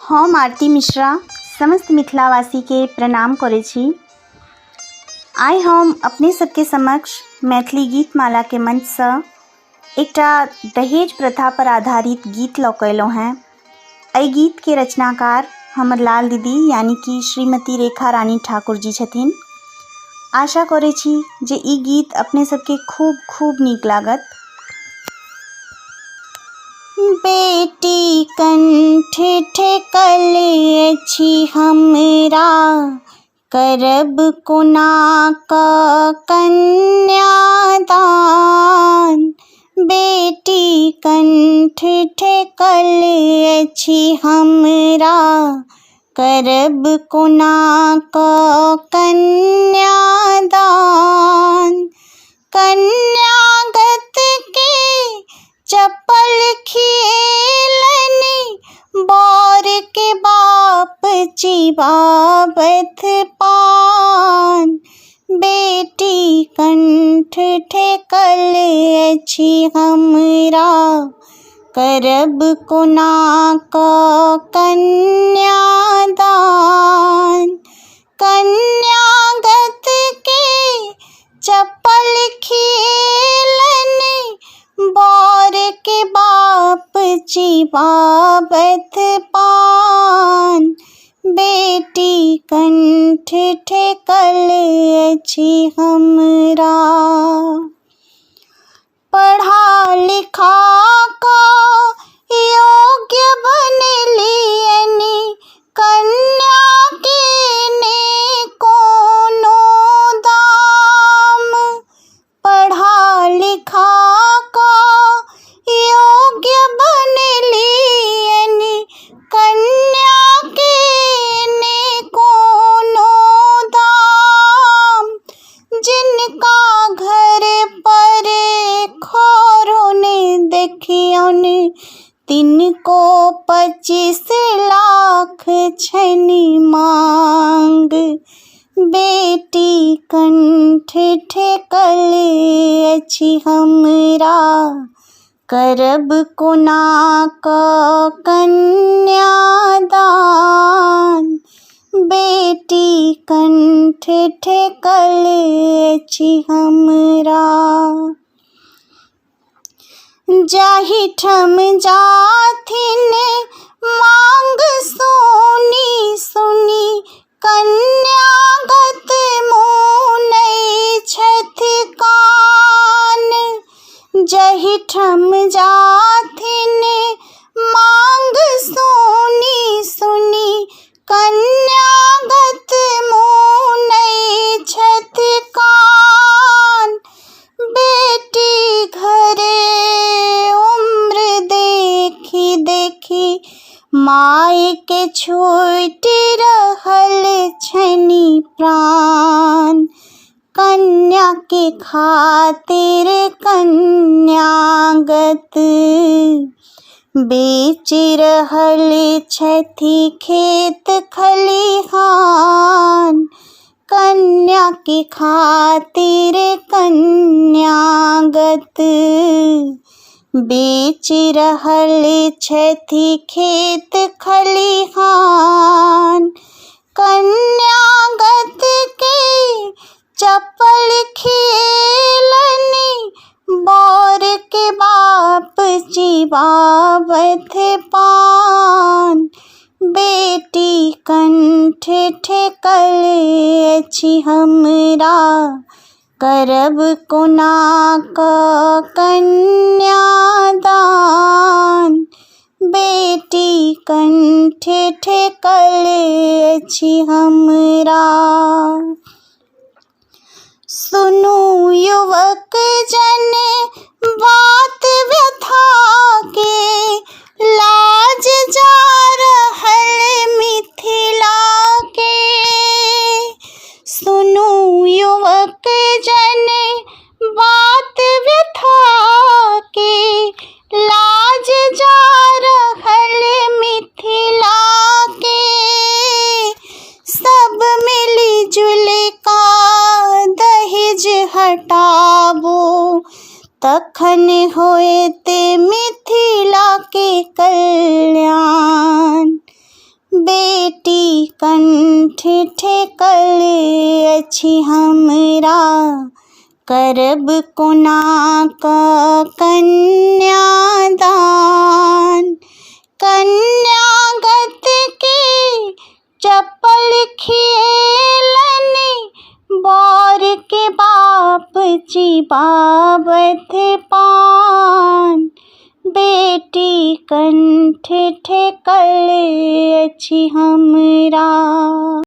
हम आरती मिश्रा समस्त मिथिलावासी के प्रणाम करै छी। आइ हम अपने सबके समक्ष मैथिली गीत माला के मंच से एकटा दहेज प्रथा पर आधारित गीत लऽ कऽ अयलहुँ हैं। एहि गीत के रचनाकार हमर लाल दीदी यानी कि श्रीमती रेखा रानी ठाकुर जी छथिन। आशा करै छी जे ई गीत अपने सबके खूब खूब नीक लागत। बेटी कंठ ठेकल अछि हमरा, करब कोना कऽ कन्यादान। बेटी कंठ ठेकल अछि हमरा, करब कोना कऽ कन्यादान। कन्यागत के चपल खिएलनि, बर के बाप चिबाबथ पान। बेटी कंठ ठेकल अछि हमरा, करब कोना कऽ कन्यादान। कन्यागत के चपल खिएलनि, बर के बाप चिबाबथ पान। बेटी कंठ ठेकल अछि हमरा। पढ़ा लिखा कऽ योग्य बनलियनि, कन्या के ने कोनो दाम। पढ़ा लिखा कऽ योग्य बनलियनि, कन्या के ने कोनो दाम। जिनका घर पर खौरो ने देखियौन, तिनको 25 लाख छनि मांग। बेटी कंठ ठेकल अछि हमरा, करब कोना कऽ कन्यादान। बेटी कंठ ठेकल अछि हमरा। जाहिठाम जाथिन मांग सुनी सुनी, कन्यागत मुनै छथि कान। जाहिठाम जाथिन मांग सुनी सुनी, कन्यागत मुनै छथि कान। बेटी घरे उम्र देखी देखी, माय के छूटि रहल छनि प्राण। कन्या के खातिर कन्यागत, बेच रहल छथि खेत खलिहान। कन्या के खातिर कन्यागत, बेच रहल छथि खेत खलिहान। कन्यागत के चपल खिएलनि, बर के बाप चिबाबथ पान। बेटी कंठ ठेकल अछि हमरा, करब कोना कऽ कन्यादान। बेटी कंठ ठेकल अछि हमरा। सुनू युवक जन बात व्यथा के, लाज जा रहल मिथिला के। सुनू युवक जन बात व्यथा के, लाज जा रहल मिथिला के। सब मिली जुली का दहेज हटाबू, तखन होएत मिथिला के कल्याण। बेटी कंठ ठेकल अछि हमरा, करब कोना कऽ कन्यादान। कन्यागत के चपल खिएलनि, बर के बाप चिबाबथ पान। बेटी कंठ ठेकल अछि हमरा।